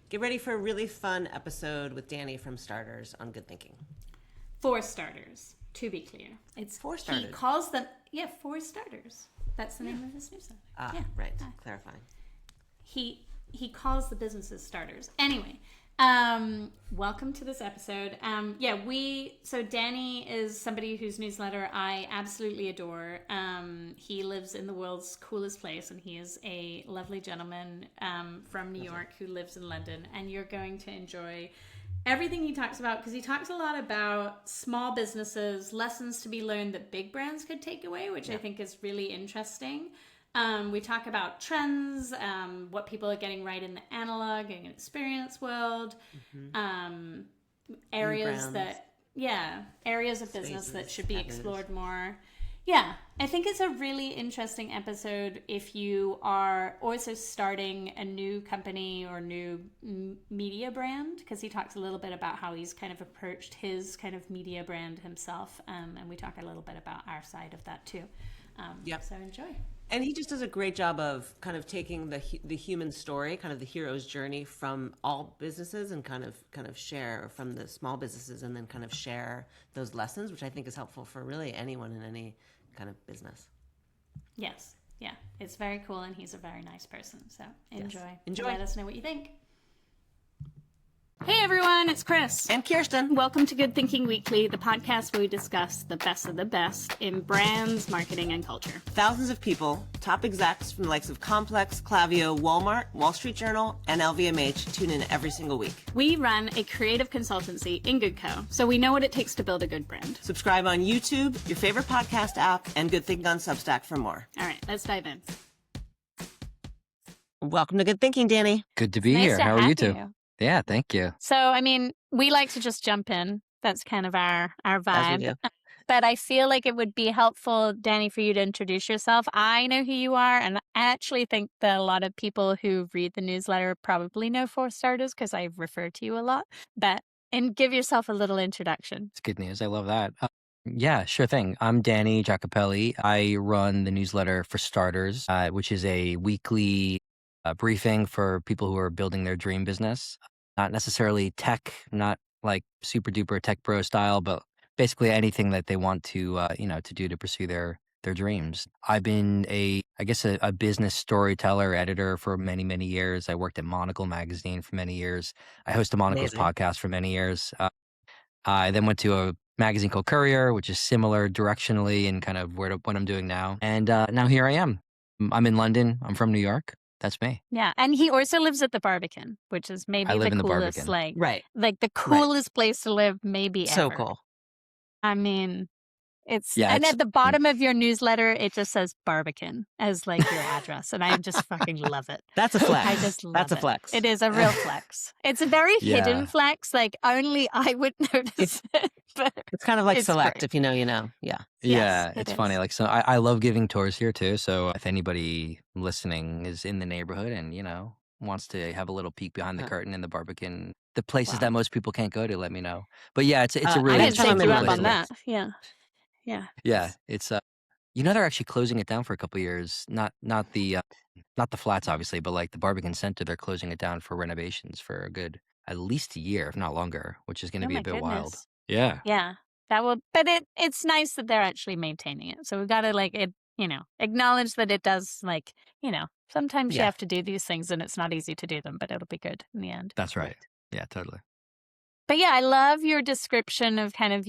Get ready for a really fun episode with Danny from Starters on Good Thinking. 4 starters, to be clear. It's 4 starters. He calls them, 4 starters. That's the name of his newsletter. Right. Clarifying. He calls the businesses starters. Anyway, welcome to this episode. So Danny is somebody whose newsletter I absolutely adore. He lives in the world's coolest place, and he is a lovely gentleman from New York who lives in London, and you're going to enjoy everything he talks about, because he talks a lot about small businesses, lessons to be learned that big brands could take away, which I think is really interesting. We talk about trends, what people are getting right in the analog and experience world, areas of business that should be explored more. Yeah, I think it's a really interesting episode if you are also starting a new company or new media brand, because he talks a little bit about how he's kind of approached his kind of media brand himself, and we talk a little bit about our side of that too. So enjoy. And he just does a great job of kind of taking the human story, kind of the hero's journey from all businesses, and kind of share from the small businesses, and then kind of share those lessons, which I think is helpful for really anyone in any kind of business. Yes. Yeah. It's very cool, and he's a very nice person. So enjoy. Yes. Enjoy. Let us know what you think. Hey everyone, it's Chris. And Kirsten. Welcome to Good Thinking Weekly, the podcast where we discuss the best of the best in brands, marketing, and culture. Thousands of people, top execs from the likes of Complex, Klaviyo, Walmart, Wall Street Journal, and LVMH tune in every single week. We run a creative consultancy in GoodCo, so we know what it takes to build a good brand. Subscribe on YouTube, your favorite podcast app, and Good Thinking on Substack for more. All right, let's dive in. Welcome to Good Thinking, Danny. Good to be here. How are you two? Yeah, thank you. So, I mean, we like to just jump in. That's kind of our vibe. But I feel like it would be helpful, Danny, for you to introduce yourself. I know who you are, and I actually think that a lot of people who read the newsletter probably know 4 starters because I refer to you a lot. And give yourself a little introduction. It's good news. I love that. Yeah, sure thing. I'm Danny Giacopelli. I run the newsletter for Starters, which is a weekly briefing for people who are building their dream business. Not necessarily tech, not like super duper tech bro style, but basically anything that they want to to do to pursue their dreams. I've been a business storyteller, editor for many, many years. I worked at Monocle magazine for many years. I hosted Monocle's podcast for many years. I then went to a magazine called Courier, which is similar directionally and kind of what I'm doing now. And now here I am. I'm in London. I'm from New York. That's me. Yeah. And he also lives at the Barbican, which is maybe the coolest, the coolest place to live maybe so ever. Cool. I mean, and at the bottom of your newsletter, it just says Barbican as like your address. And I just fucking love it. That's a flex. I just love That's a flex. It is a real flex. It's a very hidden flex. Like only I would notice it. But it's kind of like select. Great. If you know, you know. Yeah. Yeah, it's funny. Like, so I love giving tours here too. So if anybody listening is in the neighborhood and, wants to have a little peek behind the curtain in the Barbican, the places that most people can't go to, let me know. But yeah, it's a really I didn't take you up on place. that. Yeah. Yeah. It's they're actually closing it down for a couple of years. Not the flats obviously, but like the Barbican Center, they're closing it down for renovations for a good at least a year, if not longer, which is going to be a bit wild. Yeah. Yeah. But it's nice that they're actually maintaining it. So we've got to acknowledge that it does sometimes you have to do these things and it's not easy to do them, but it'll be good in the end. That's right. Yeah, totally. But yeah, I love your description of kind of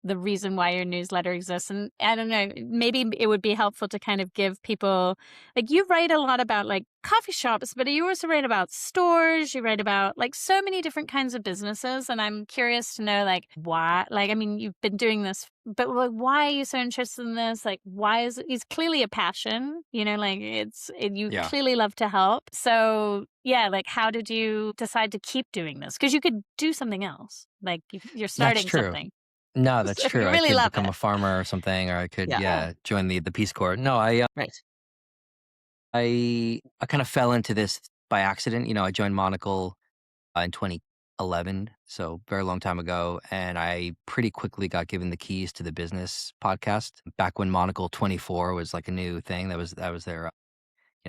the reason why your newsletter exists. And I don't know, maybe it would be helpful to kind of give people, like you write a lot about like coffee shops, but you also write about stores, you write about like so many different kinds of businesses. And I'm curious to know like why, like, I mean, you've been doing this, but like, why are you so interested in this? Like, why is it's clearly a passion, you clearly love to help. So yeah, like how did you decide to keep doing this? Because you could do something else. Like you're starting something. No, that's true. Really I could become a farmer or something, or I could, join the Peace Corps. No, I kind of fell into this by accident. I joined Monocle in 2011, so very long time ago, and I pretty quickly got given the keys to the business podcast back when Monocle 24 was like a new thing. That was their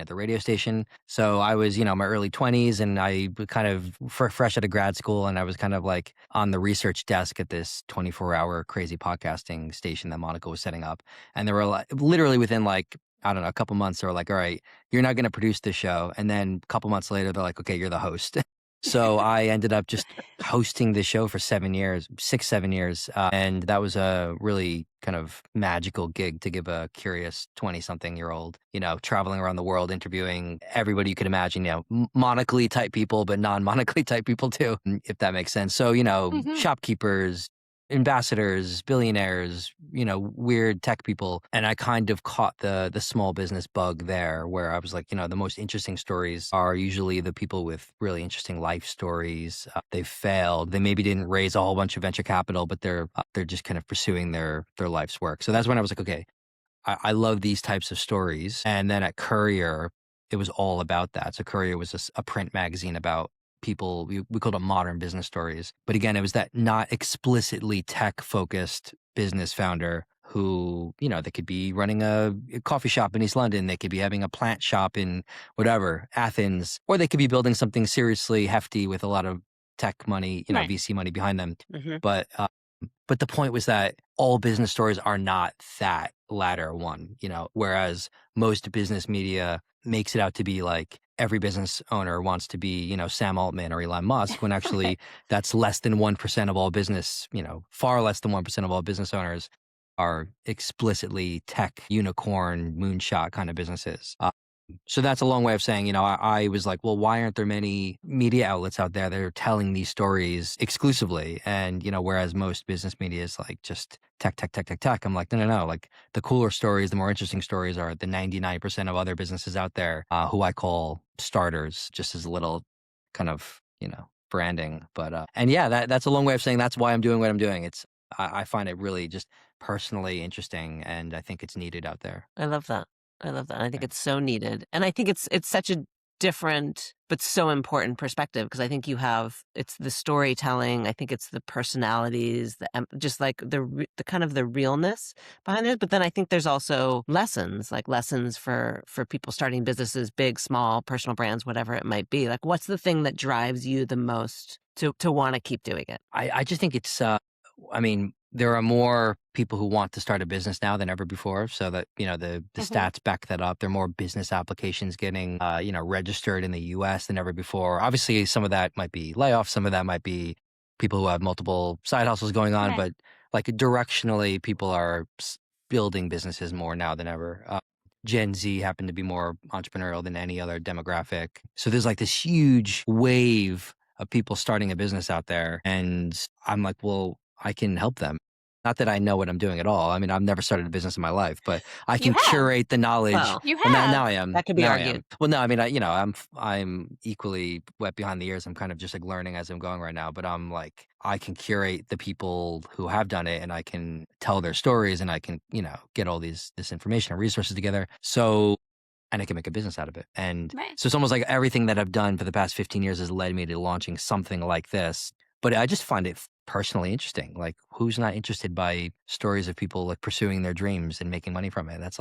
the radio station. So I was, my early 20s, and I kind of fresh out of grad school, and I was kind of like on the research desk at this 24-hour crazy podcasting station that Monocle was setting up. And they were literally within like, I don't know, a couple months, they were like, all right, you're not going to produce this show. And then a couple months later, they're like, okay, you're the host. So I ended up just hosting the show for 7 years, 7 years. And that was a really kind of magical gig to give a curious 20-something-year-old, traveling around the world, interviewing everybody you could imagine, Monocle type people, but non-Monocle type people too, if that makes sense. So, shopkeepers, ambassadors, billionaires, weird tech people. And I kind of caught the small business bug there, where I was like, the most interesting stories are usually the people with really interesting life stories. They failed. They maybe didn't raise a whole bunch of venture capital, but they're just kind of pursuing their life's work. So that's when I was like, okay, I love these types of stories. And then at Courier, it was all about that. So Courier was a print magazine about people, we called it modern business stories. But again, it was that not explicitly tech focused business founder who, they could be running a coffee shop in East London. They could be having a plant shop in whatever, Athens, or they could be building something seriously hefty with a lot of tech money, Right. VC money behind them. Mm-hmm. But the point was that all business stories are not that latter one, whereas most business media makes it out to be like every business owner wants to be, Sam Altman or Elon Musk, when actually that's less than 1% of all business, far less than 1% of all business owners are explicitly tech, unicorn, moonshot kind of businesses. So that's a long way of saying, I was like, well, why aren't there many media outlets out there that are telling these stories exclusively? And, whereas most business media is like just tech. I'm like, no. Like the cooler stories, the more interesting stories are the 99% of other businesses out there who I call starters, just as a little kind of, branding. But, and yeah, that's a long way of saying that's why I'm doing what I'm doing. I find it really just personally interesting, and I think it's needed out there. I love that. I think Yeah. it's so needed. And I think it's such a different but so important perspective, because I think it's the storytelling, I think it's the personalities, just like the kind of the realness behind it. But then I think there's also lessons for people starting businesses, big, small, personal brands, whatever it might be. Like, what's the thing that drives you the most to want to keep doing it? I just think it's, there are more people who want to start a business now than ever before. So that, the stats back that up. There are more business applications getting, registered in the US than ever before. Obviously, some of that might be layoffs. Some of that might be people who have multiple side hustles going on. Right. But like directionally, people are building businesses more now than ever. Gen Z happen to be more entrepreneurial than any other demographic. So there's like this huge wave of people starting a business out there. And I'm like, well, I can help them. Not that I know what I'm doing at all. I've never started a business in my life, but I can You have. curate the knowledge. Well, You Well, have. now I am. That could be Now I am. argued. Well, no, I'm equally wet behind the ears. I'm kind of just like learning as I'm going right now. But I'm like, I can curate the people who have done it, and I can tell their stories, and I can, get all this information and resources together. So, and I can make a business out of it. And Right. so it's almost like everything that I've done for the past 15 years has led me to launching something like this. But I just find it personally interesting. Like, who's not interested by stories of people like pursuing their dreams and making money from it? That's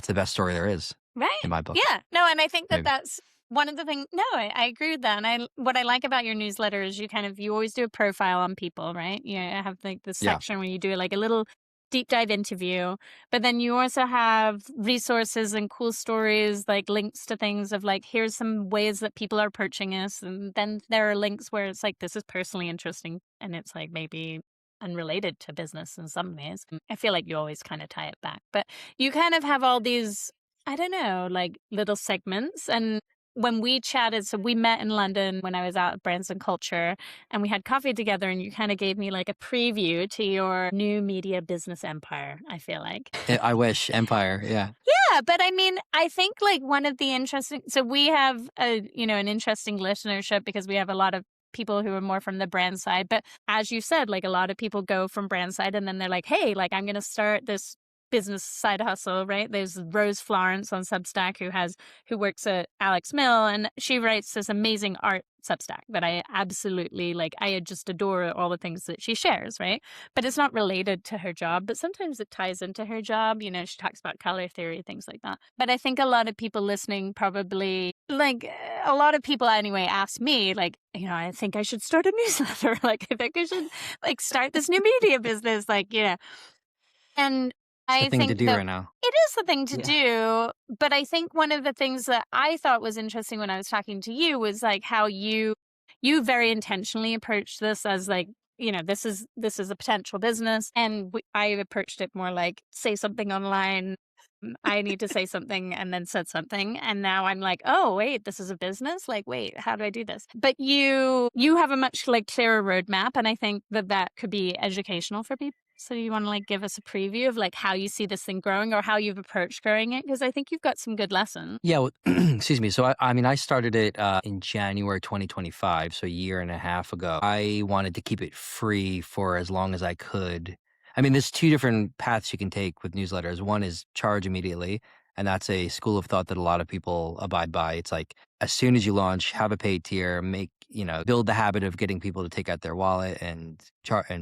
the best story there is Right. in my book. Yeah. No, and I think that Maybe. that's one of the things. No, I agree with that. And what I like about your newsletter is you always do a profile on people, right? You have like this Yeah. section where you do like a little deep dive interview, but then you also have resources and cool stories, like links to things of like, here's some ways that people are approaching us. And then there are links where it's like, this is personally interesting. And it's like maybe unrelated to business in some ways. I feel like you always kind of tie it back, but you kind of have all these, I don't know, like little segments. And when we chatted, so we met in London when I was out at Brands and Culture, and we had coffee together, and you kind of gave me like a preview to your new media business empire, I feel like. I wish. Empire. Yeah. Yeah, but I think like one of the interesting, so we have an interesting listenership because we have a lot of people who are more from the brand side. But as you said, like a lot of people go from brand side and then they're like, hey, like I'm going to start this business side hustle, right? There's Rose Florence on Substack who works at Alex Mill, and she writes this amazing art Substack that I absolutely like. I just adore all the things that she shares, right? But it's not related to her job, but sometimes it ties into her job. You know, she talks about color theory, things like that. But I think a lot of people listening probably, like a lot of people anyway, ask me, like, you know, I think I should start a newsletter. Like, I think I should like start this new media business, like, you know. And It's the I thing to think do that right now. it is the thing to do. But I think one of the things that I thought was interesting when I was talking to you was like how you very intentionally approached this as like, you know, this is a potential business. And I approached it more like, say something online. I need to say something, and then said something. And now I'm like, oh, wait, this is a business? Like, wait, how do I do this? But you have a much like clearer roadmap. And I think that could be educational for people. So you want to like give us a preview of like how you see this thing growing or how you've approached growing it? Because I think you've got some good lessons. Yeah, well, excuse me. So I mean, I started it in January 2025, so a year and a half ago. I wanted to keep it free for as long as I could. I mean, there's two different paths you can take with newsletters. One is charge immediately, and that's a school of thought that a lot of people abide by. It's like as soon as you launch, have a paid tier, build the habit of getting people to take out their wallet and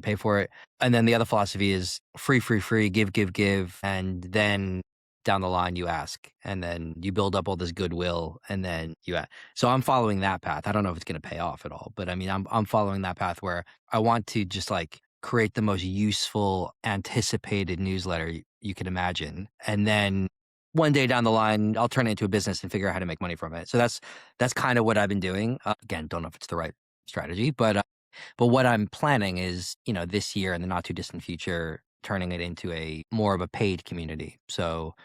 pay for it. And then the other philosophy is free, give, and then down the line you ask, and then you build up all this goodwill, and then you ask. So I'm following that path. I don't know if it's going to pay off at all, but I mean, I'm following that path where I want to just like create the most useful, anticipated newsletter you can imagine, and then one day down the line, I'll turn it into a business and figure out how to make money from it. So that's kind of what I've been doing. Again, don't know if it's the right strategy, but what I'm planning is, you know, this year in the not too distant future, turning it into a more of a paid community. So,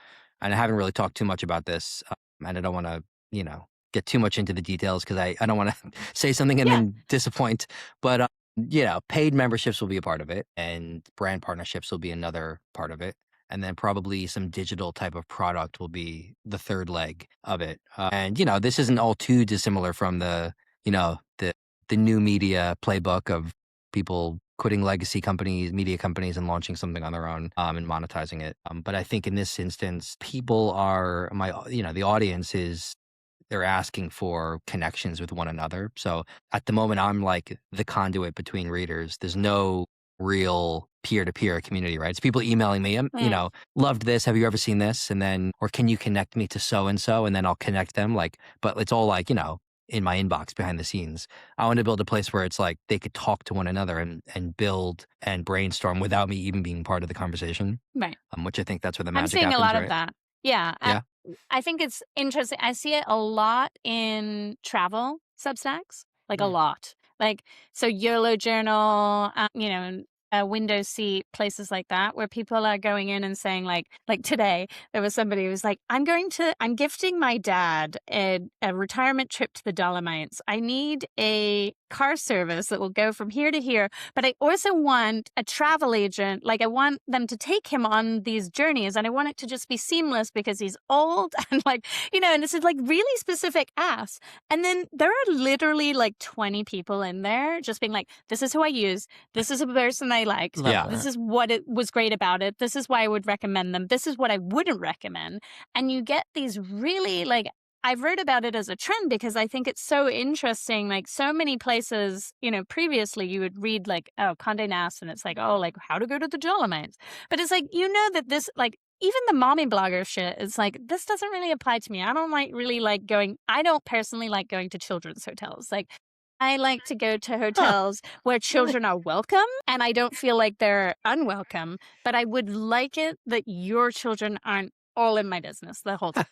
and I haven't really talked too much about this, and I don't want to, you know, get too much into the details because I don't want to say something and then disappoint. But you know, paid memberships will be a part of it, and brand partnerships will be another part of it. And then probably some digital type of product will be the third leg of it. And, you know, this isn't all too dissimilar from the new media playbook of people quitting legacy companies, media companies, and launching something on their own and monetizing it. But I think in this instance, people the audience is, they're asking for connections with one another. So at the moment, I'm like the conduit between readers. There's no real peer-to-peer community, right? It's people emailing me, you know, loved this. Have you ever seen this? And then, or can you connect me to so-and-so? And then I'll connect them. Like, but it's all like, you know, in my inbox behind the scenes. I want to build a place where it's like they could talk to one another and build and brainstorm without me even being part of the conversation. Right. Which I think that's where the I'm magic seeing happens, a lot right? of that. Yeah. Yeah. I think it's interesting. I see it a lot in travel Substacks, like a lot. Like, so YOLO Journal, you know, a window seat, places like that, where people are going in and saying like today, there was somebody who was like, I'm gifting my dad a retirement trip to the Dolomites. I need a car service that will go from here to here, but I also want a travel agent. Like, I want them to take him on these journeys, and I want it to just be seamless because he's old and like, you know, and this is like really specific asks. And then there are literally like 20 people in there just being like, this is who I use. This is a person I liked. Yeah. This is what it was great about it. This is why I would recommend them. This is what I wouldn't recommend. And you get these really like, I've read about it as a trend because I think it's so interesting. Like, so many places, you know, previously you would read like, oh, Condé Nast, and it's like, oh, like how to go to the Dolomites. But it's like, you know, that this, like, even the mommy blogger shit is like, this doesn't really apply to me. I don't personally like going to children's hotels. Like, I like to go to hotels where children are welcome and I don't feel like they're unwelcome, but I would like it that your children aren't all in my business the whole time.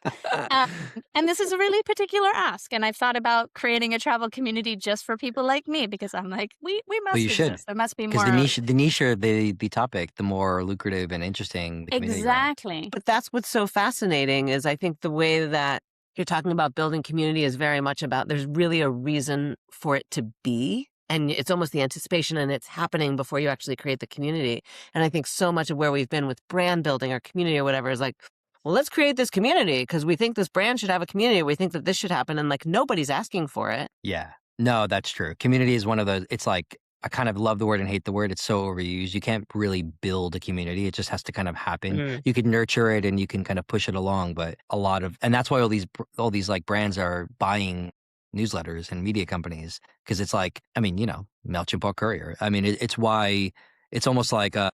And this is a really particular ask. And I've thought about creating a travel community just for people like me, because I'm like, we must Well, you should. exist. There must be more. Because the niche or the topic, the more lucrative and interesting the community. Exactly. But that's what's so fascinating is I think the way that you're talking about building community is very much about there's really a reason for it to be. And it's almost the anticipation, and it's happening before you actually create the community. And I think so much of where we've been with brand building or community or whatever is like, well, let's create this community because we think this brand should have a community. We think that this should happen. And like, nobody's asking for it. Yeah. No, that's true. Community is one of those, it's like I kind of love the word and hate the word. It's so overused. You can't really build a community. It just has to kind of happen. Mm. You can nurture it and you can kind of push it along, but and that's why all these like brands are buying newsletters and media companies, because it's like, I mean, MailChimp or Courier. I mean, it's why it's almost like a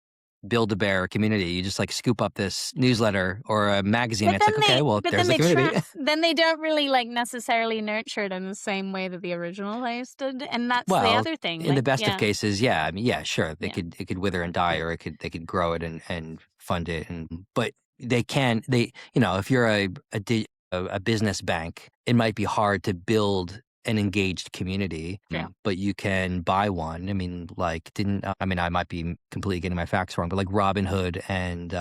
Build-A-Bear community. You just like scoop up this newsletter or a magazine. It's like, okay, well, there's the community. Then they don't really like necessarily nurture it in the same way that the original host did, and that's the other thing. In the best of cases, yeah. I mean, yeah, sure, it could wither and die, or they could grow it and fund it, but they can. If you're a business bank, it might be hard to build an engaged community, but you can buy one. I mean, I might be completely getting my facts wrong, but like Robinhood and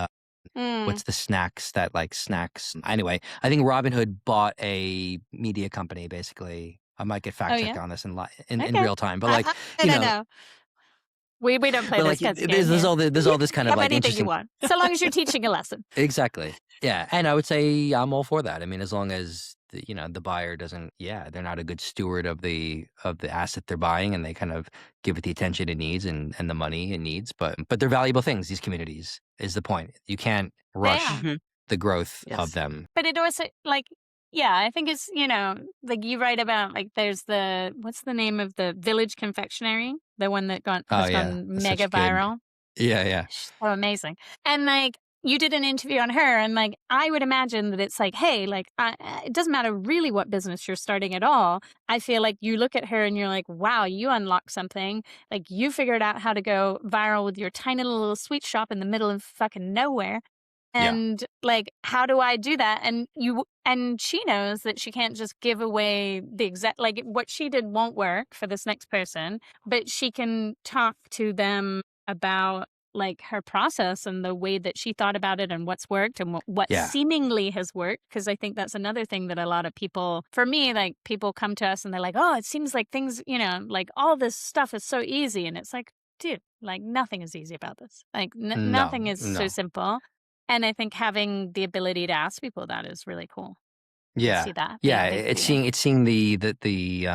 what's the snacks that like snacks? Anyway, I think Robinhood bought a media company, basically. I might get fact checked on this in real time, but like, no. We don't play those kinds of games. There's all this kind of like interesting. You want, so long as you're teaching a lesson. Exactly. Yeah, and I would say I'm all for that. I mean, as long as the buyer doesn't, they're not a good steward of the asset they're buying, and they kind of give it the attention it needs and the money it needs. But they're valuable things. These communities is the point. You can't rush the growth of them. But it also I think it's like you write about like there's what's the name of the Village Confectionery, the one that gone mega viral. Yeah. So amazing. And like you did an interview on her, and like I would imagine that it's like, hey, like it doesn't matter really what business you're starting at all. I feel like you look at her and you're like, wow, you unlocked something. Like you figured out how to go viral with your tiny little sweet shop in the middle of fucking nowhere. And like, how do I do that? And she knows that she can't just give away the exact, like what she did won't work for this next person, but she can talk to them about like her process and the way that she thought about it and what's worked and what seemingly has worked. Because I think that's another thing that a lot of people, for me, like people come to us and they're like, oh, it seems like things, like all this stuff is so easy. And it's like, dude, like nothing is easy about this. Like nothing is so simple. And I think having the ability to ask people that is really cool. Yeah, see that. It's seeing the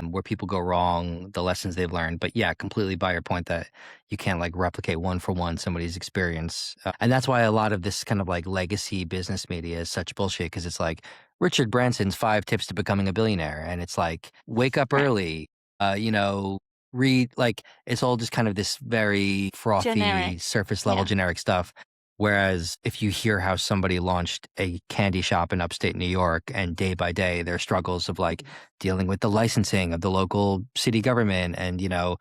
where people go wrong, the lessons they've learned. But completely buy your point that you can't like replicate one for one somebody's experience, and that's why a lot of this kind of like legacy business media is such bullshit, because it's like Richard Branson's 5 tips to becoming a billionaire, and it's like wake up early, read, like it's all just kind of this very frothy, surface level generic stuff. Whereas if you hear how somebody launched a candy shop in upstate New York, and day by day their struggles of like dealing with the licensing of the local city government, and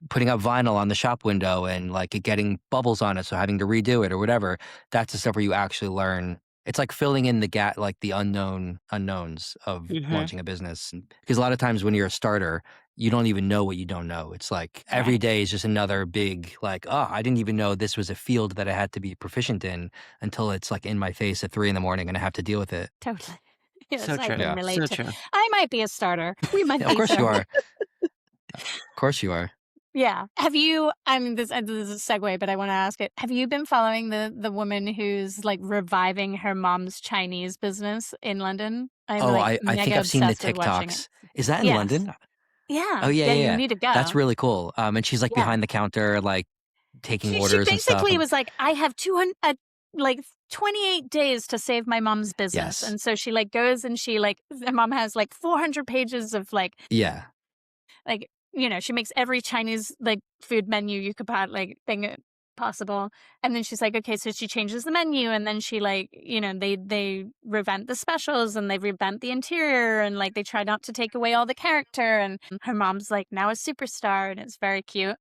putting up vinyl on the shop window and like it getting bubbles on it, so having to redo it or whatever, that's the stuff where you actually learn. It's like filling in the gap, like the unknowns of launching a business. Because a lot of times when you're a starter, you don't even know what you don't know. It's like every day is just another big, like, oh, I didn't even know this was a field that I had to be proficient in, until it's like in my face at 3 a.m. and I have to deal with it. Totally. Yes, So I true. can relate So to. true. I might be a starter. We might be. Of course you are. Of course you are. Yeah. Have you, I mean, this is a segue, but I want to ask it. Have you been following the woman who's like reviving her mom's Chinese business in London? I think I've seen the TikToks. Is that in London? Yeah. Oh, yeah. You need to go. That's really cool. And she's like behind the counter, like taking orders and stuff. She basically was like, I have 28 days to save my mom's business. Yes. And so she like goes and she like, her mom has like 400 pages of like, like, she makes every Chinese like food menu you could thing possible. And then she's like, okay, so she changes the menu, and then she like, they revamp the specials, and they revamp the interior, and like they try not to take away all the character, and her mom's like now a superstar, and it's very cute.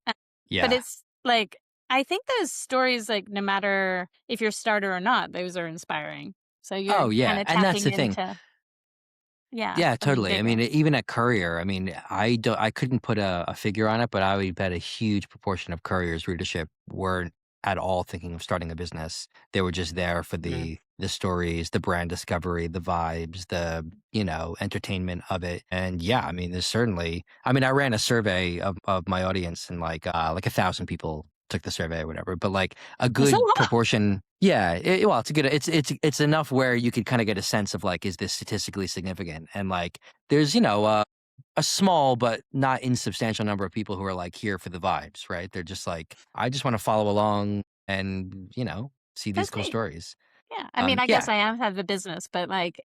Yeah. But it's like, I think those stories, like no matter if you're a starter or not, those are inspiring. So you're kind of and that's the thing. Yeah, totally. I mean, even at Courier, I mean, I couldn't put a figure on it, but I would bet a huge proportion of Courier's readership weren't at all thinking of starting a business. They were just there for the stories, the brand discovery, the vibes, the entertainment of it. And I mean, there's certainly. I mean, I ran a survey of my audience, and like 1,000 people took the survey or whatever, but like a good proportion. Yeah, it's a good. It's enough where you could kind of get a sense of like, is this statistically significant? And like, there's a small but not insubstantial number of people who are like here for the vibes, right? They're just like, I just want to follow along and, see these That's cool neat. stories. Yeah. I mean, I Yeah, guess I am have a business, but like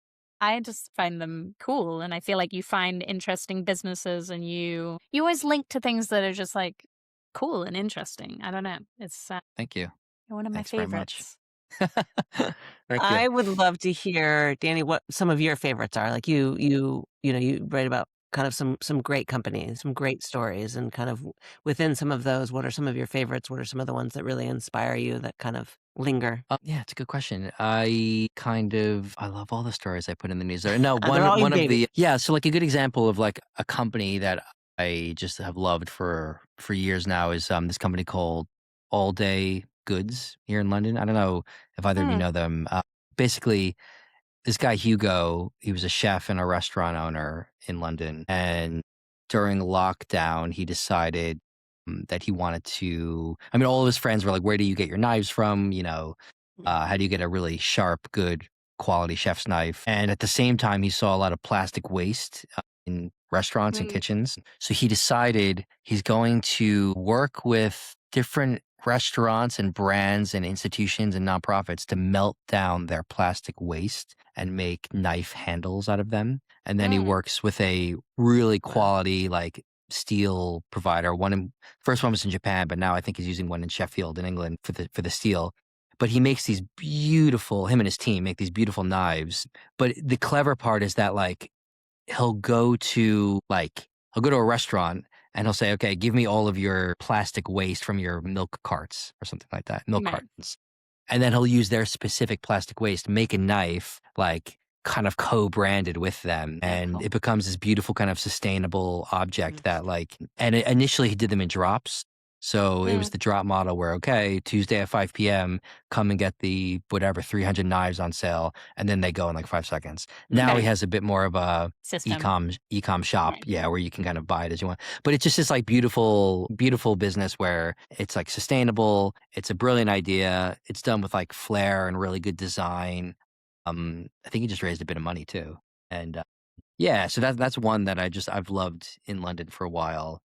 I just find them cool. And I feel like you find interesting businesses and you always link to things that are just like cool and interesting. I don't know. It's thank you. one of my Thanks very much. favorites. Thank you. I would love to hear, Danny, what some of your favorites are. Like you write about kind of some great companies, some great stories, and kind of within some of those, what are some of your favorites? What are some of the ones that really inspire you that kind of linger? Yeah, it's a good question. I love all the stories I put in the newsletter. No, They're all your one of baby. yeah, so like a good example of like a company that I just have loved for years now is this company called All Day Goods here in London. I don't know if either of you Hmm. know them. Basically, this guy Hugo, he was a chef and a restaurant owner in London, and during lockdown, he decided that he wanted to. I mean, all of his friends were like, "Where do you get your knives from? How do you get a really sharp, good quality chef's knife?" And at the same time, he saw a lot of plastic waste in restaurants and Mm. kitchens. So he decided he's going to work with different restaurants and brands and institutions and nonprofits to melt down their plastic waste and make knife handles out of them. And then he Mm. works with a really Wow. quality, like, steel provider. First one was in Japan, but now I think he's using one in Sheffield in England for the steel. But he makes these beautiful, him and his team make these beautiful knives. But the clever part is that like he'll go to a restaurant and he'll say, "Okay, give me all of your plastic waste from your milk carts or something like that, milk Right. cartons." And then he'll use their specific plastic waste, make a knife, like kind of co-branded with them. Yeah, And cool. it becomes this beautiful kind of sustainable object Nice. that initially he did them in drops. So it was Mm. the drop model where, okay, Tuesday at 5 p.m., come and get the whatever 300 knives on sale. And then they go in like 5 seconds. Now Okay. he has a bit more of a System. ecom shop, Right. yeah, where you can kind of buy it as you want. But it's just this like beautiful business where it's like sustainable. It's a brilliant idea. It's done with like flair and really good design. I think he just raised a bit of money too, and yeah, so that's one that I've loved in London for a while.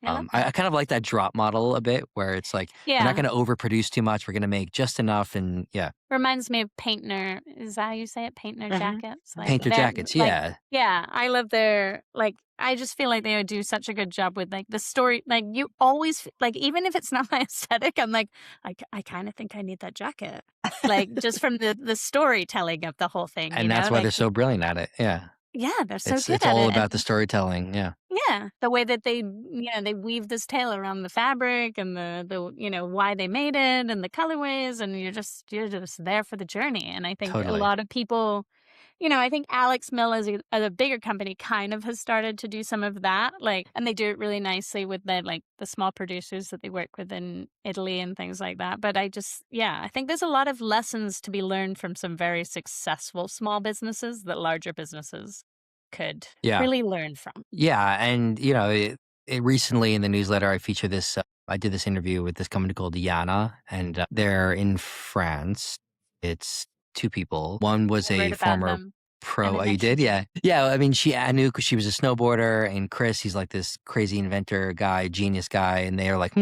I love I that. kind of like that drop model a bit, where it's like we're not Yeah. going to overproduce too much. We're going to make just enough, and yeah, Reminds me of Paynter. Is that how you say it? Paynter Mhm. jackets. Like Painter they're jackets, like yeah, yeah, I love their like I just feel like they would do such a good job with like the story. Like you always like even if it's not my aesthetic, I'm like I kind of think I need that jacket. Like just from the storytelling of the whole thing, and that's why like they're so brilliant at it. Yeah, yeah, they're so good it's at all it. about the storytelling. Yeah, Yeah, the way that they weave this tale around the fabric and the why they made it and the colorways and you're just there for the journey. And I think a totally. lot of people, I think Alex Mill as a bigger company kind of has started to do some of that, like, and they do it really nicely with the small producers that they work with in Italy and things like that. But I think there's a lot of lessons to be learned from some very successful small businesses that larger businesses could Yeah. really learn from. Yeah, and it recently in the newsletter I feature this. I did this interview with this company called Yanaa, and they're in France. It's two people. One was I a wrote about former them, and pro. they Oh, you did? mentioned you. Yeah, yeah. I mean, I knew because she was a snowboarder, and Chris, he's like this crazy inventor guy, genius guy, and they are like,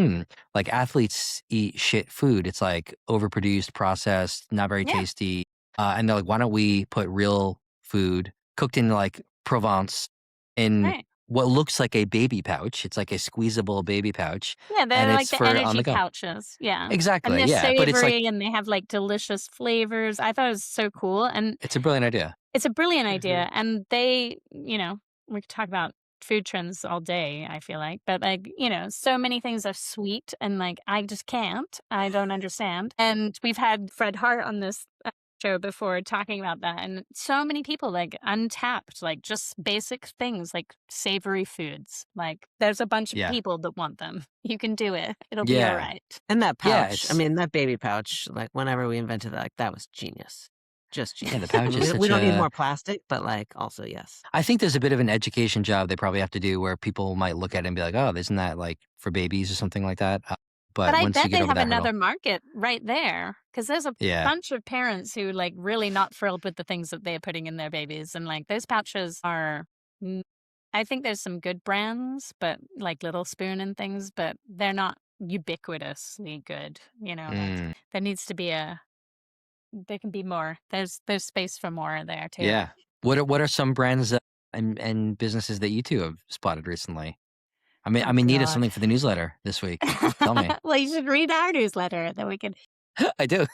like athletes eat shit food. It's like overproduced, processed, not very Yeah, tasty. And they're like, why don't we put real food cooked in like Provence in right. what looks like a baby pouch. It's like a squeezable baby pouch, Yeah, and they're like it's the for on the energy go. pouches. Yeah. And Exactly, they're yeah, but it's like savory and they have like delicious flavors. I thought it was so cool. And it's a brilliant idea. it's a brilliant Mhm. idea. And we could talk about food trends all day, I feel like. But so many things are sweet and like I just can't. I don't understand. And we've had Fred Hart on this show before talking about that. And so many people like untapped, like just basic things like savory foods. Like there's a bunch of Yeah, people that want them. You can do it. It'll be all yeah, right. And that yeah. pouch, I mean, that baby pouch, like whenever we invented that, like that was genius. Just The genius. I pouch mean, is we such don't need a. more plastic, but like also, yes. I think there's a bit of an education job they probably have to do where people might look at it and be like, "Oh, isn't that like for babies or something like that?" But But I once you bet get they over have that another hurdle, market right there because there's a yeah, bunch of parents who like really not thrilled with the things that they're putting in their babies. And like those pouches are I think there's some good brands, but like Little Spoon and things, but they're not ubiquitously good. Like there needs to be there can be more. There's space for more there too. Yeah. What are some brands and businesses that you two have spotted recently? I mean, Oh, need of God. something for the newsletter this week. Tell me. Well, you should read our newsletter. Then we could I do.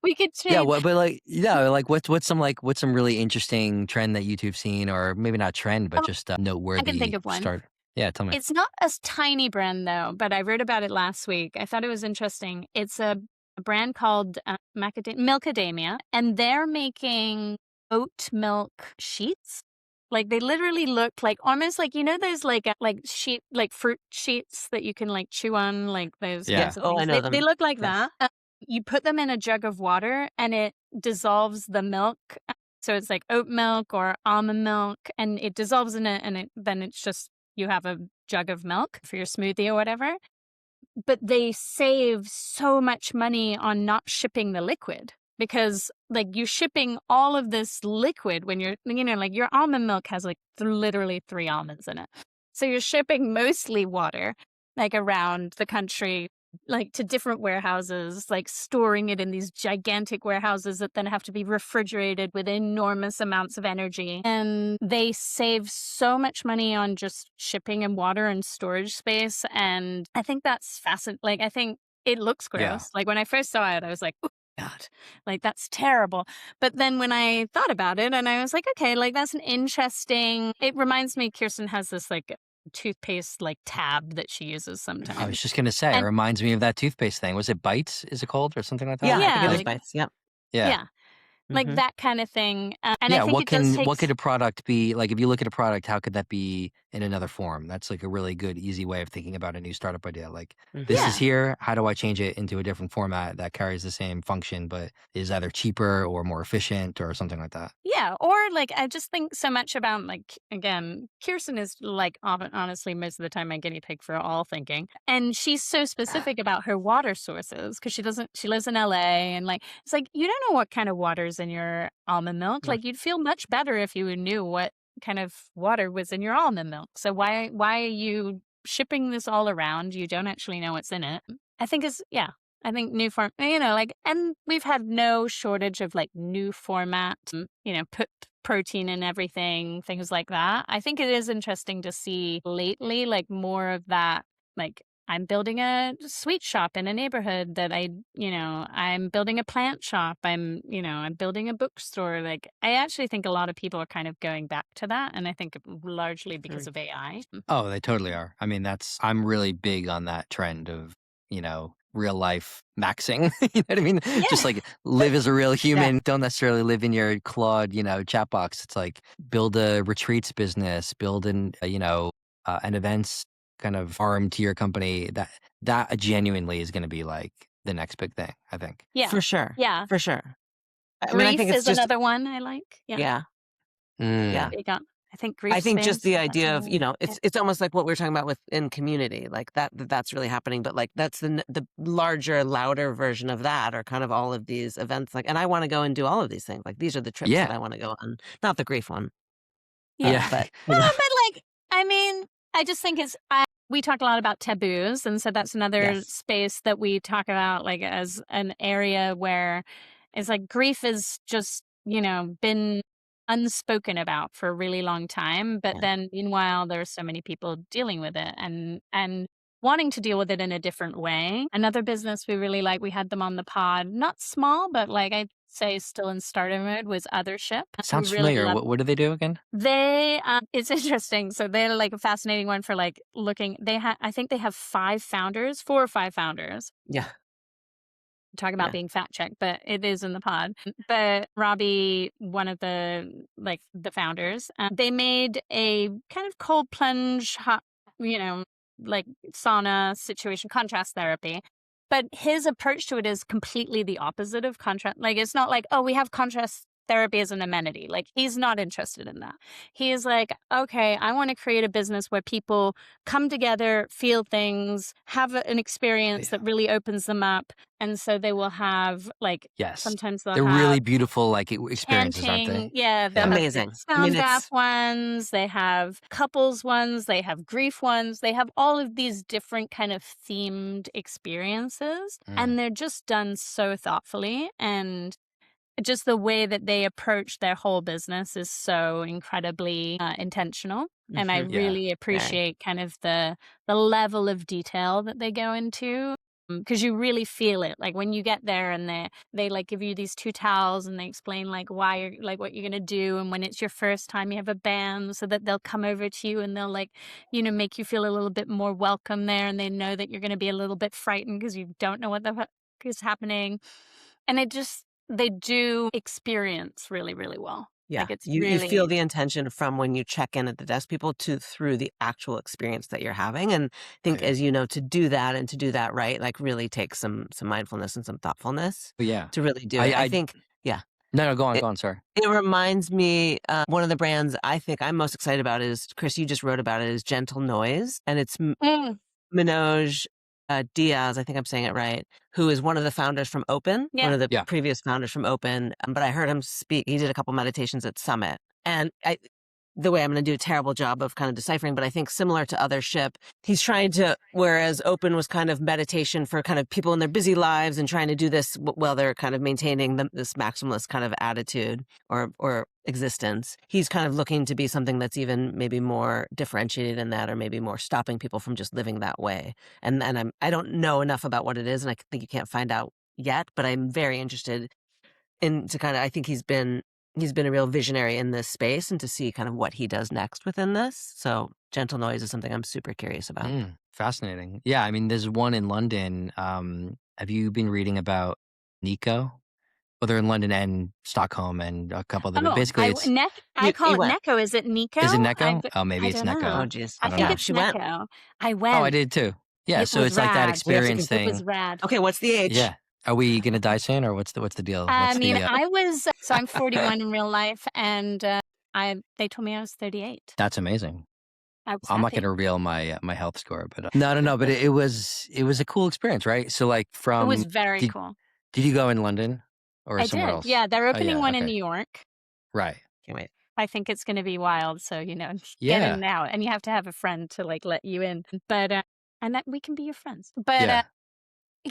change. Yeah. But like, what's some really interesting trend that you two have seen, or maybe not trend, but just noteworthy. I can think of one. Start. Yeah. Tell me. It's not a tiny brand though, but I wrote about it last week. I thought it was interesting. It's a brand called Milkadamia, and they're making oat milk sheets. Like they literally look like almost like those like fruit sheets that you can like chew on, like those. Yeah. Types of Oh, things. I know They them. look like Yes. that. You put them in a jug of water, and it dissolves the milk. So it's like oat milk or almond milk, and it dissolves in it, and then it's just you have a jug of milk for your smoothie or whatever. But they save so much money on not shipping the liquid, because like you're shipping all of this liquid when you're, like your almond milk has like literally 3 almonds in it. So you're shipping mostly water like around the country, like to different warehouses, like storing it in these gigantic warehouses that then have to be refrigerated with enormous amounts of energy. And they save so much money on just shipping and water and storage space. And I think that's fascinating. Like, I think it looks gross. Yeah. Like when I first saw it, I was like, oh God, like that's terrible. But then when I thought about it and I was like, okay, like that's an interesting, it reminds me, Kirsten has this like toothpaste like tab that she uses sometimes. I was just gonna say, it reminds me of that toothpaste thing. Was it Bites? Is it called or something like that? Yeah, I think Yeah, it is like- Bites. Yep. Yeah. like Mhm. that kind of thing. And I Yeah. think What could a product be like? If you look at a product, how could that be in another form? That's like a really good, easy way of thinking about a new startup idea. Like this Yeah. is here. How do I change it into a different format that carries the same function, but is either cheaper or more efficient or something like that? Yeah, or like I just think so much about like, again, Kirsten is like honestly most of the time my guinea pig for all thinking, and she's so specific about her water sources because she lives in LA, and like it's like you don't know what kind of water's in your almond milk. No. Like you'd feel much better if you knew what kind of water was in your almond milk. So why are you shipping this all around? You don't actually know what's in it. I think I think new form, like, and we've had no shortage of like new format, put protein in everything, things like that. I think it is interesting to see lately, like more of that, like I'm building a sweet shop in a neighborhood that I'm building a plant shop. I'm building a bookstore. Like I actually think a lot of people are kind of going back to that. And I think largely because of AI. Oh, they totally are. I mean, I'm really big on that trend of, real life maxing. You know what I mean? Yeah. Just like live as a real human. Don't necessarily live in your Claude, chat box. It's like build a retreats business, build an events kind of arm to your company. That genuinely is going to be like the next big thing, I think. Yeah. For sure. Yeah. For sure. I Grief think it's is just another one I like. Yeah. Yeah. I think grief. I think just the spans idea of, fascinating. it's almost like what we were talking about in community, like that's really happening. But like that's the larger, louder version of that, or kind of all of these events. Like, and I want to go and do all of these things. Like these are the trips that I want to go on, not the grief one. Yeah. But No, but like, I mean, I just think we talk a lot about taboos. And so that's another space that we talk about, like as an area where it's like grief is just, been unspoken about for a really long time. But then meanwhile, there's so many people dealing with it and wanting to deal with it in a different way. Another business we really like, we had them on the pod, not small, but like I'd say still in starter mode, was Othership. Sounds We really familiar. love- What do they do again? They, it's interesting. So they're like a fascinating one for like looking, I think they have 4 or 5 founders. yeah, Talk about being fact checked, but it is in the pod. But Robbie, one of the founders, they made a kind of cold plunge, hot, like sauna situation, contrast therapy. But his approach to it is completely the opposite of contrast. Like it's not like, oh, we have contrast therapy as an amenity. Like, he's not interested in that. He is like, okay, I want to create a business where people come together, feel things, have an experience that really opens them up. And so they will have like, Yes. sometimes they'll They're have really beautiful, like experiences, aren't chanting. they? Yeah, they'll have Amazing. the I mean, sound bath it's ones, they have couples ones, they have grief ones, they have all of these different kind of themed experiences. And they're just done so thoughtfully, and just the way that they approach their whole business is so incredibly intentional. And I really appreciate kind of the level of detail that they go into, because you really feel it. Like when you get there and they like give you these 2 towels and they explain like why you're like what you're gonna do, and when it's your first time you have a band, so that they'll come over to you and they'll like, you know, make you feel a little bit more welcome there, and they know that you're gonna be a little bit frightened because you don't know what the fuck is happening. And they do experience really, really well. Yeah, Like it's you really feel the intention from when you check in at the desk people to through the actual experience that you're having. And I think, as you know, to do that and to do that right, like really takes some mindfulness and some thoughtfulness Yeah. to really do it. I think, yeah. No, go It- on, sorry. It reminds me, one of the brands I think I'm most excited about is, Chris, you just wrote about it, is Gentle Noise. And it's Manoj Diaz, I think I'm saying it right, who is one of the founders from Open, one of the previous founders from Open. But I heard him speak. He did a couple meditations at Summit. And the way I'm going to do a terrible job of kind of deciphering, but I think similar to Othership, he's trying to, whereas Open was kind of meditation for kind of people in their busy lives and trying to do this while they're kind of maintaining this maximalist kind of attitude or existence. He's kind of looking to be something that's even maybe more differentiated in that, or maybe more stopping people from just living that way. And I don't know enough about what it is, and I think you can't find out yet, but I'm very interested in to kind of, I think he's been a real visionary in this space, and to see kind of what he does next within this. So Gentle Noise is something I'm super curious about. Fascinating. Yeah, I mean, there's one in London. Have you been reading about Nico? Well, they're in London and Stockholm and a couple of them. But basically, I call it Neko. Is it Nico? Is it Neko? Oh, maybe it's don't Neko. know. Oh, geez. I think Yeah, it's she went. Neko. I went. Oh, I did too. Yeah, It so was it's like that rad. experience thing. It was rad. Okay, what's the age? Yeah. Are we gonna die soon, or what's the deal? I mean, I was so I'm 41 in real life, and they told me I was 38. That's amazing. I'm not going to reveal my my health score, but no. But it was a cool experience, right? So like it was very cool. Did you go in London or I somewhere did. else? Yeah, they're opening one in New York. Right. Can't wait. I think it's going to be wild. So get in now, and you have to have a friend to like let you in. But and that we can be your friends. But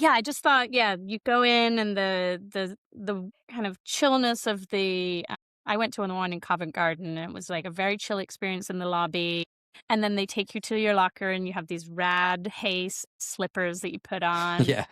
I just thought, you go in, and the kind of chillness of the. I went to one in Covent Garden, and it was like a very chill experience in the lobby. And then they take you to your locker, and you have these rad Haze slippers that you put on. Yeah.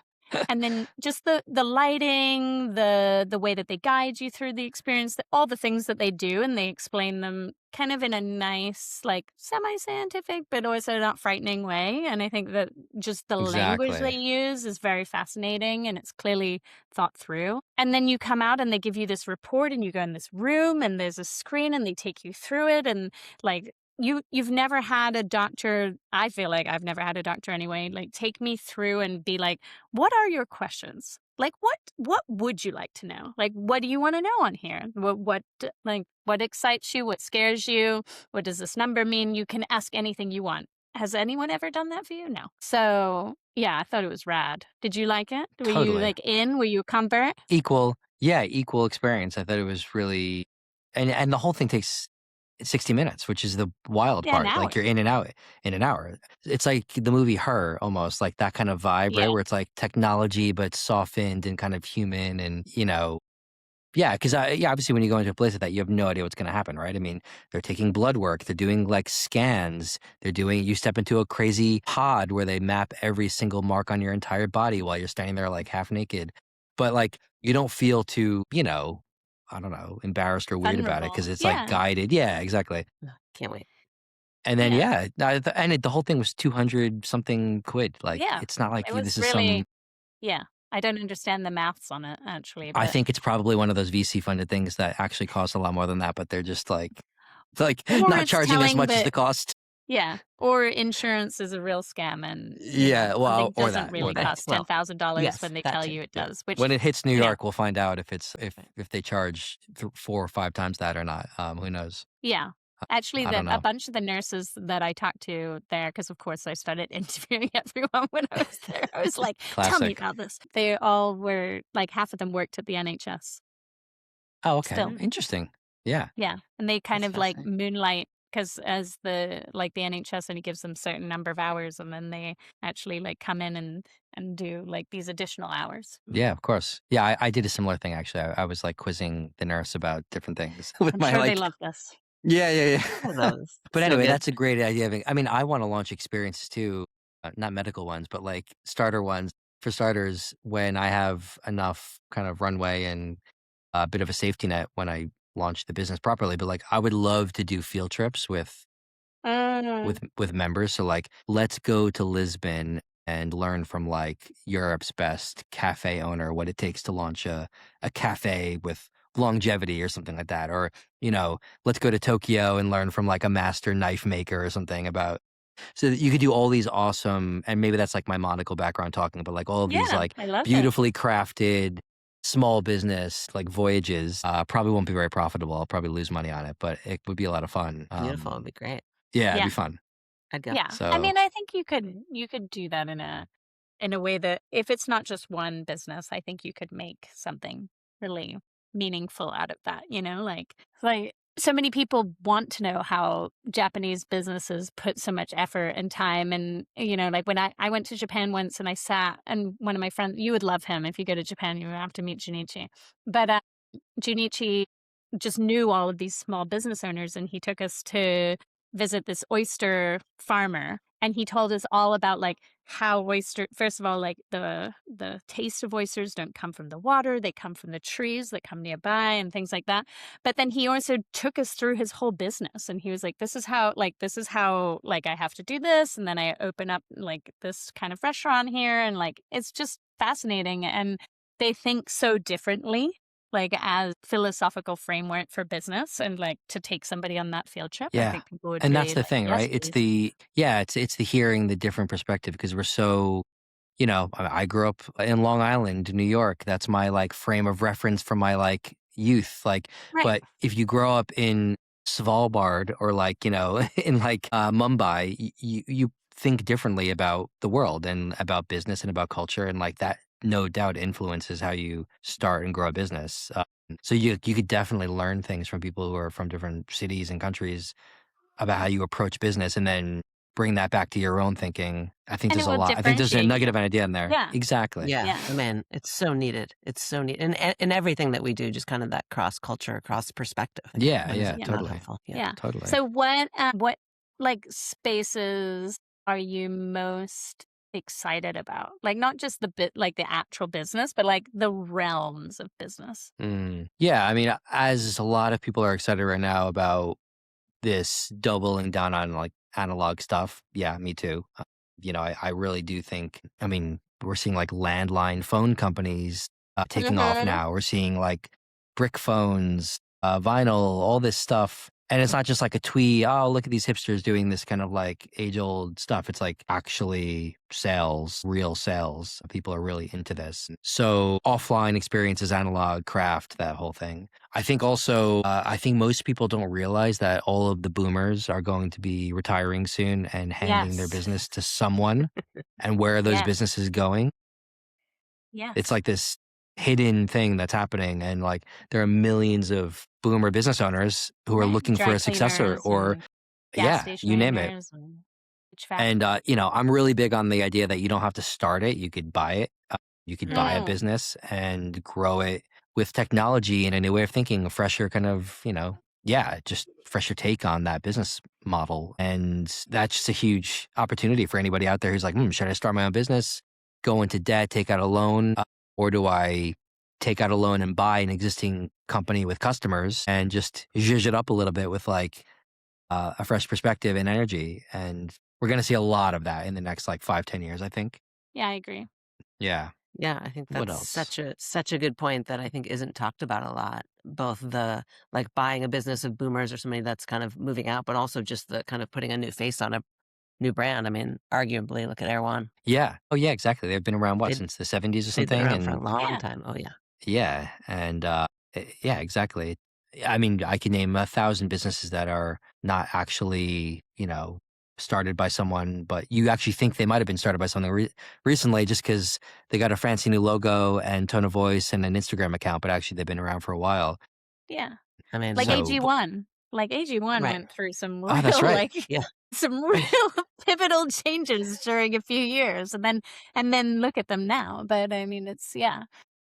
And then just the lighting, the way that they guide you through the experience, all the things that they do, and they explain them kind of in a nice, like semi-scientific, but also not frightening way. And I think that just the language they use is very fascinating, and it's clearly thought through. And then you come out and they give you this report, and you go in this room, and there's a screen, and they take you through it, and like you've never had a doctor. I feel like I've never had a doctor anyway, like take me through and be like, what are your questions? Like, what would you like to know? Like, what do you want to know on here? What excites you? What scares you? What does this number mean? You can ask anything you want. Has anyone ever done that for you? No. So yeah, I thought it was rad. Did you like it? Were you like in? Were you a convert? Equal experience. I thought it was really, and the whole thing takes 60 minutes, which is the wild part. Like you're in and out in an hour. It's like the movie Her, almost like that kind of vibe, right? Where it's like technology, but softened and kind of human, and because obviously when you go into a place like that, you have no idea what's going to happen, right? I mean, they're taking blood work, they're doing like scans, you step into a crazy pod where they map every single mark on your entire body while you're standing there like half naked, but like you don't feel too, I don't know, embarrassed or weird about it because it's like guided. Yeah, exactly. Can't wait. And then and the whole thing was 200 something quid. Like it's not like this is really, I don't understand the maths on it actually. But I think it's probably one of those VC funded things that actually cost a lot more than that, but they're just like not charging as much as the cost. Yeah. Or insurance is a real scam and, Yeah, well, something or doesn't that, really Right. cost Well, $10,000 yes, when they that tell too. you it yeah. does, which, When it hits New you know, York, we'll find out if Right. they charge 4 or 5 times that or not. Who knows? yeah. Actually, I don't a know. bunch of the nurses that I talked to there, because of course I started interviewing everyone when I was there. I was like, tell me Classic. about this. They all were like, half of them worked at the NHS Oh, okay. still. Interesting. Yeah. Yeah. And they kind That's of like fascinating. moonlight because as the NHS only gives them certain number of hours, and then they actually like come in and do like these additional hours. Yeah, of course. Yeah, I did a similar thing actually. I was like quizzing the nurse about different things with I'm my sure they like. love this. Yeah, yeah, Love yeah. those. But So anyway, good. that's a great idea. I mean, I want to launch experiences too, not medical ones, but like starter ones. For starters, when I have enough kind of runway and a bit of a safety net when I launch the business properly. But like, I would love to do field trips Mm. with members. So like, let's go to Lisbon and learn from like Europe's best cafe owner what it takes to launch a cafe with longevity or something like that. Or, let's go to Tokyo and learn from like a master knife maker or something about. So that you could do all these awesome, and maybe that's like my Monocle background talking, but like all of these Yeah, like I love it. beautifully crafted small business like voyages. Probably won't be very profitable. I'll probably lose money on it, but it would be a lot of fun. Beautiful. It'd be great. Yeah, it'd Yeah. be fun. I'd go. Yeah. I So mean, I think you could do that in a way that if it's not just one business, I think you could make something really meaningful out of that, like so many people want to know how Japanese businesses put so much effort and time and like when I went to Japan once and I sat and one of my friends, you would love him if you go to Japan, you would have to meet Junichi. But Junichi just knew all of these small business owners and he took us to visit this oyster farmer and he told us all about like how oyster first of all like the taste of oysters don't come from the water, they come from the trees that come nearby and things like that. But then he also took us through his whole business and he was like, this is how like I have to do this and then I open up like this kind of restaurant here and like it's just fascinating and they think so differently like as philosophical framework for business and like to take somebody on that field trip. I yeah, think people would and really that's the like, thing, yes, right? It's please. it's the hearing the different perspective because we're so. I grew up in Long Island, New York. That's my like frame of reference for my like youth. Like, Right. but if you grow up in Svalbard or like, in like Mumbai, you think differently about the world and about business and about culture. And like that no doubt influences how you start and grow a business. So you could definitely learn things from people who are from different cities and countries about how you approach business and then bring that back to your own thinking. I think And it there's a will lot. I think there's a differentiate nugget you. of an idea in there. Yeah. Exactly. Yeah. Yeah. Oh, man, it's so needed. It's so needed. And everything that we do, just kind of that cross culture, cross perspective. I think Yeah, really yeah, is Yeah. really totally. helpful. Yeah. Yeah. Totally. So what like spaces are you most excited about? Like not just the bit like the actual business, but like the realms of business. Yeah, I mean, as a lot of people are excited right now about this doubling down on like analog stuff. Yeah, me too. I really do think, I mean, we're seeing like landline phone companies taking off Mhm. now. We're seeing like brick phones, vinyl, all this stuff. And it's not just like a twee, oh, look at these hipsters doing this kind of like age old stuff. It's like actually sales, real sales. People are really into this. So offline experiences, analog, craft, that whole thing. I think also, I think most people don't realize that all of the boomers are going to be retiring soon and handing their Yes. business to someone. And where are those Yes. businesses going? Yes. It's like this hidden thing that's happening. And like there are millions of boomer business owners who are Right. looking for Dry a successor cleaners or, and gas yeah, station you name it. owners and HVAC. And, I'm really big on the idea that you don't have to start it. You could buy it. You could buy a Mm. business and grow it with technology and a new way of thinking, a fresher kind of, just fresher take on that business model. And that's just a huge opportunity for anybody out there who's like, should I start my own business, go into debt, take out a loan? Or do I take out a loan and buy an existing company with customers and just zhuzh it up a little bit with like a fresh perspective and energy? And we're going to see a lot of that in the next like 5-10 years, I think. Yeah, I agree. Yeah. Yeah, I think What that's else? such a good point that I think isn't talked about a lot. Both the like buying a business of boomers or somebody that's kind of moving out, but also just the kind of putting a new face on a new brand. I mean, arguably, look at Erewhon. Yeah. Oh, yeah, exactly. They've been around, what, They'd since the 70s or they've been something? around for a And long Yeah. time. Oh yeah. yeah, and yeah, exactly. I mean, I can name 1,000 businesses that are not actually, started by someone, but you actually think they might have been started by someone recently just because they got a fancy new logo and tone of voice and an Instagram account, but actually they've been around for a while. Yeah. I mean, Like So, AG1. Like AG1 right. went through some oh, that's real right. like Yeah. some real pivotal changes during a few years, and then look at them now. But I mean, it's yeah.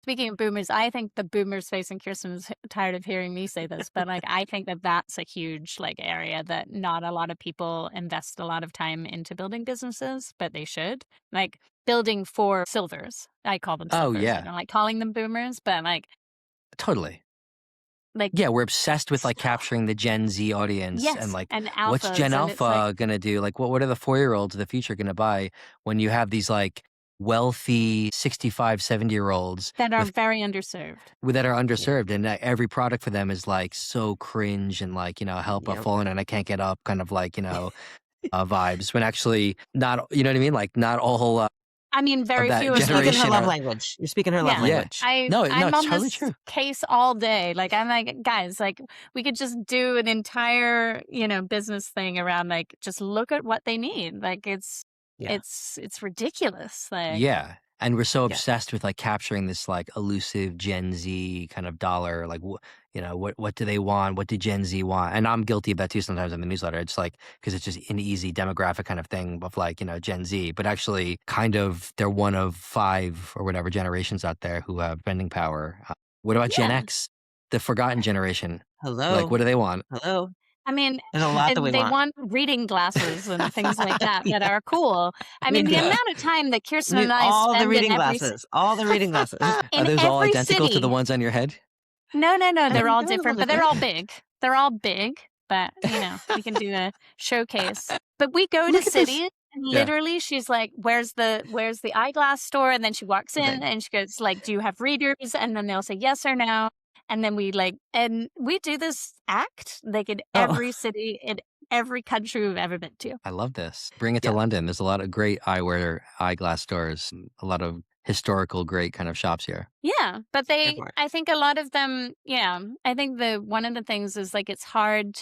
Speaking of boomers, I think the boomers facing Kirsten's tired of hearing me say this, but like I think that that's a huge like area that not a lot of people invest a lot of time into building businesses, but they should. Like building for silvers. I call them Oh, silvers. I yeah, don't like calling them boomers, but totally. like Yeah, we're obsessed with like capturing the Gen Z audience and yes, like and what's Gen alphas, and it's like Alpha gonna do? Like what are the 4-year-olds of the future gonna buy when you have these like wealthy 65, 70-year-olds that are with very underserved. that are Yeah. underserved and every product for them is like so cringe and like, help I've Yep. fallen and I can't get up kind of like, vibes when actually not, you know what I mean? Like not all I mean, of very that few You're of them. speaking her generation love are, language. You're speaking her love Yeah. yeah. language. No, I'm it's on totally this true. case all day. Like I'm like, guys, like we could just do an entire, business thing around like just look at what they need. Like Yeah. it's ridiculous. Like Yeah. And we're so Yeah. obsessed with like capturing this like elusive Gen Z kind of dollar. Like, what do they want? What do Gen Z want? And I'm guilty of that too sometimes in the newsletter. It's like, because it's just an easy demographic kind of thing of like, Gen Z. But actually, kind of, they're one of 5 or whatever generations out there who have spending power. What about Gen yeah. X, the forgotten generation? Like, Hello. what do they want? Hello. I mean, There's a lot that we they want. want reading glasses and things like that Yeah, that are cool. I we mean, the do. amount of time that We Kirsten need and I all the spend in reading glasses. All the reading glasses. Are in those all every identical to the city. ones on your head? No, I they're think all they're a little different, but they're different. all big. They're all big, but we can do a showcase. But we go to Look at this. cities and Yeah. literally she's like, where's the eyeglass store? And then she walks in Right. and she goes like, do you have readers? And then they'll say yes or no. And then we do this act like in Oh, every city, in every country we've ever been to. I love this. Bring it to yeah. London. There's a lot of great eyeglass stores, a lot of historical great kind of shops here. Yeah, but Here for it. I think a lot of them, yeah, I think one of the things is like it's hard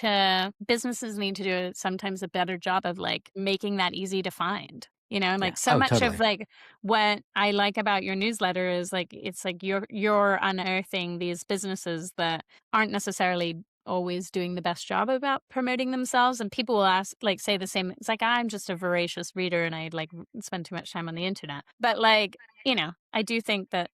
businesses need to do sometimes a better job of like making that easy to find. And like Yeah. so Oh, much of totally. like what I like about your newsletter is like it's like you're unearthing these businesses that aren't necessarily always doing the best job about promoting themselves, and people will say the same. It's like I'm just a voracious reader and I like spend too much time on the internet, but like I do think that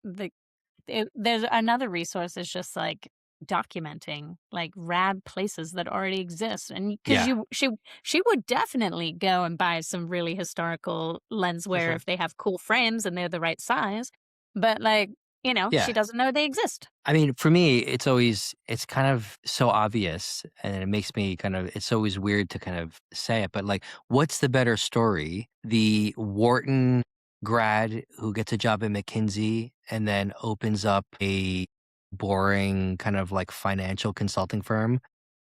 there's another resource is just like documenting like rad places that already exist, and because Yeah. she would definitely go and buy some really historical lensware sure. if they have cool frames and they're the right size, but like she Yeah. doesn't know they exist. I mean, for me, it's kind of so obvious and it makes me it's always weird to kind of say it, but like, what's the better story? The Wharton grad who gets a job at McKinsey and then opens up a boring kind of like financial consulting firm,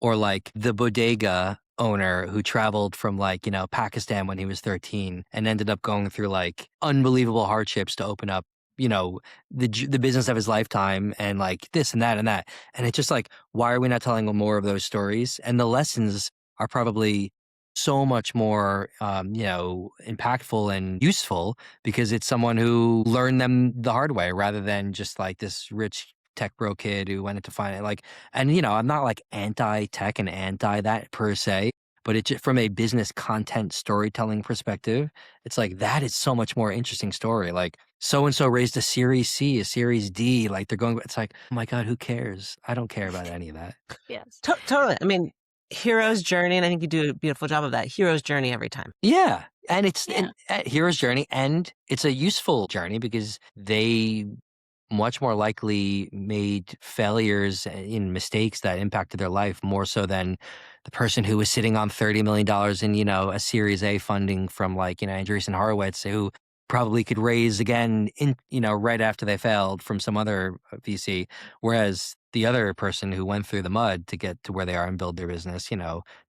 or like the bodega owner who traveled from like, Pakistan when he was 13 and ended up going through like unbelievable hardships to open up, the business of his lifetime and like this and that and that. And it's just like, why are we not telling more of those stories? And the lessons are probably so much more, impactful and useful because it's someone who learned them the hard way rather than just like this rich tech bro kid who went into finance. Like, and I'm not like anti-tech and anti that per se, but it's just from a business content storytelling perspective, it's like that is so much more interesting story. Like so and so raised a Series C, a Series D. Like they're going. It's like, oh my god, who cares? I don't care about any of that. Yes. Totally. I mean, hero's journey, and I think you do a beautiful job of that. Hero's journey every time. Yeah, and it's Yeah. hero's journey, and it's a useful journey because they much more likely made failures in mistakes that impacted their life more so than the person who was sitting on $30 million in, a Series A funding from like, Andreessen Horowitz, who probably could raise again right after they failed from some other VC. Whereas the other person who went through the mud to get to where they are and build their business,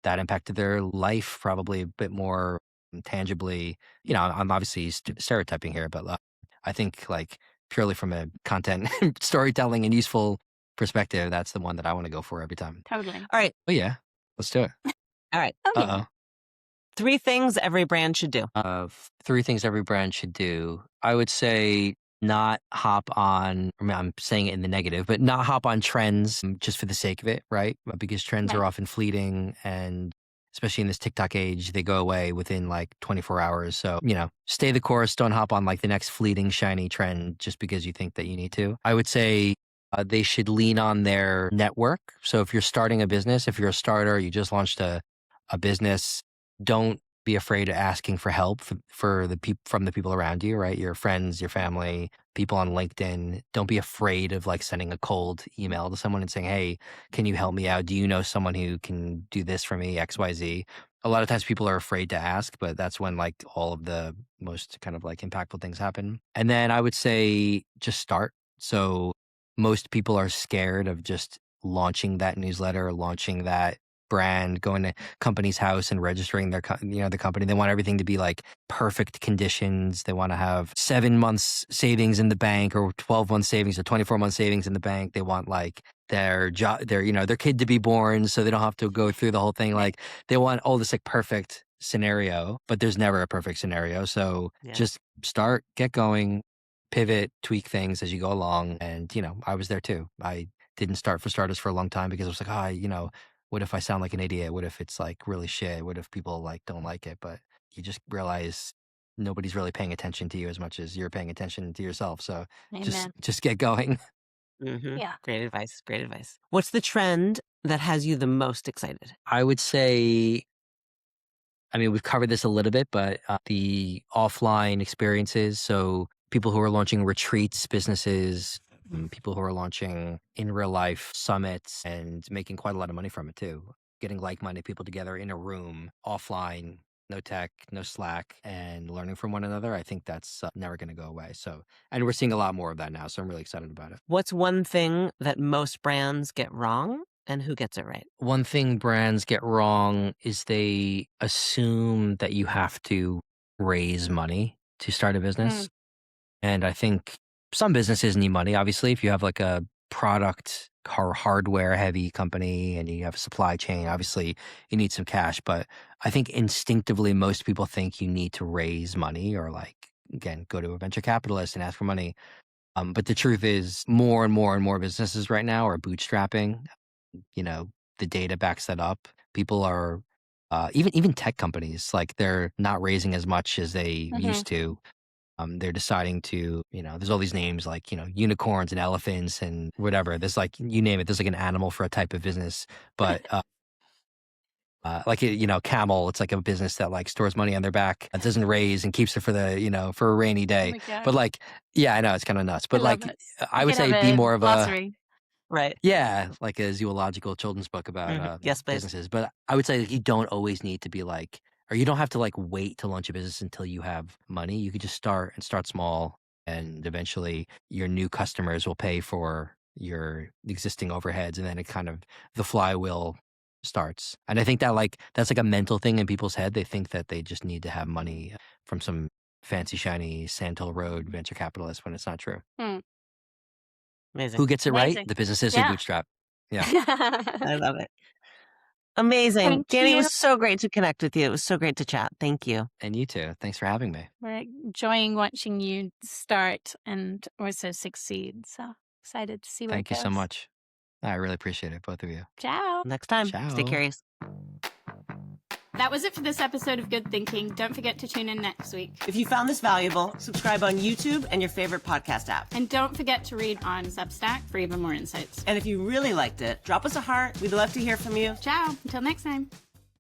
that impacted their life probably a bit more tangibly. I'm obviously stereotyping here, but I think like purely from a content storytelling and useful perspective, that's the one that I want to go for every time. Totally. All right. Oh yeah, let's do it. All right. Okay. Uh-oh. 3 things every brand should do. 3 things every brand should do. I would say not hop on, I'm saying it in the negative, but not hop on trends just for the sake of it, right? Because trends are often fleeting, and especially in this TikTok age, they go away within like 24 hours. So, stay the course. Don't hop on like the next fleeting, shiny trend just because you think that you need to. I would say they should lean on their network. So if you're starting a business, if you're a starter, you just launched a business, don't be afraid of asking for help from the people around you, right? Your friends, your family, people on LinkedIn. Don't be afraid of like sending a cold email to someone and saying, hey, can you help me out? Do you know someone who can do this for me, XYZ? A lot of times people are afraid to ask, but that's when like all of the most kind of like impactful things happen. And then I would say just start. So most people are scared of just launching that newsletter, launching that brand, going to company's house and registering their the company. They want everything to be like perfect conditions. They want to have 7 months savings in the bank, or 12 months savings, or 24 months savings in the bank. They want like their kid to be born so they don't have to go through the whole thing. Like they want all this like perfect scenario, but there's never a perfect scenario. So just start, get going, pivot, tweak things as you go along. And I was there too. I didn't start for starters for a long time because I was like, what if I sound like an idiot? What if it's like really shit? What if people like don't like it? But you just realize nobody's really paying attention to you as much as you're paying attention to yourself. So just get going. Mm-hmm. Yeah. Great advice. Great advice. What's the trend that has you the most excited? I would say, we've covered this a little bit, but the offline experiences. So people who are launching retreats, businesses, people who are launching in real life summits and making quite a lot of money from it too. Getting like-minded people together in a room, offline, no tech, no Slack, and learning from one another. I think that's never going to go away. So, and we're seeing a lot more of that now. So I'm really excited about it. What's one thing that most brands get wrong, and who gets it right? One thing brands get wrong is they assume that you have to raise money to start a business. And I think some businesses need money. Obviously, if you have like a product or hardware heavy company and you have a supply chain, obviously you need some cash. But I think instinctively, most people think you need to raise money or like, again, go to a venture capitalist and ask for money. But the truth is more and more and more businesses right now are bootstrapping. The data backs that up. People are, even tech companies, like they're not raising as much as they used to. They're deciding to, there's all these names like, unicorns and elephants and whatever. There's like, you name it, there's like an animal for a type of business. But Camel, it's like a business that like stores money on their back. It doesn't raise and keeps it for the, for a rainy day. But like, yeah, I know it's kind of nuts. But like, I would say be more of glossary. Right. Yeah, like a zoological children's book about yes, please. businesses. But I would say you don't always need to be like, or you don't have to like wait to launch a business until you have money. You could just start small, and eventually your new customers will pay for your existing overheads, and then it kind of, the flywheel starts. And I think that like, that's like a mental thing in people's head. They think that they just need to have money from some fancy, shiny Sand Hill Road venture capitalist when it's not true. Amazing. Who gets it Amazing. right? The businesses who bootstrap. Yeah. I love it. Amazing. Thank Danny, you. it was so great to connect with you. It was so great to chat. Thank you. And you too. Thanks for having me. We're enjoying watching you start and also succeed. So excited to see where it Thank you goes. so much. I really appreciate it, both of you. Ciao. Next time. Ciao. Stay curious. That was it for this episode of Good Thinking. Don't forget to tune in next week. If you found this valuable, subscribe on YouTube and your favorite podcast app. And don't forget to read on Substack for even more insights. And if you really liked it, drop us a heart. We'd love to hear from you. Ciao. Until next time.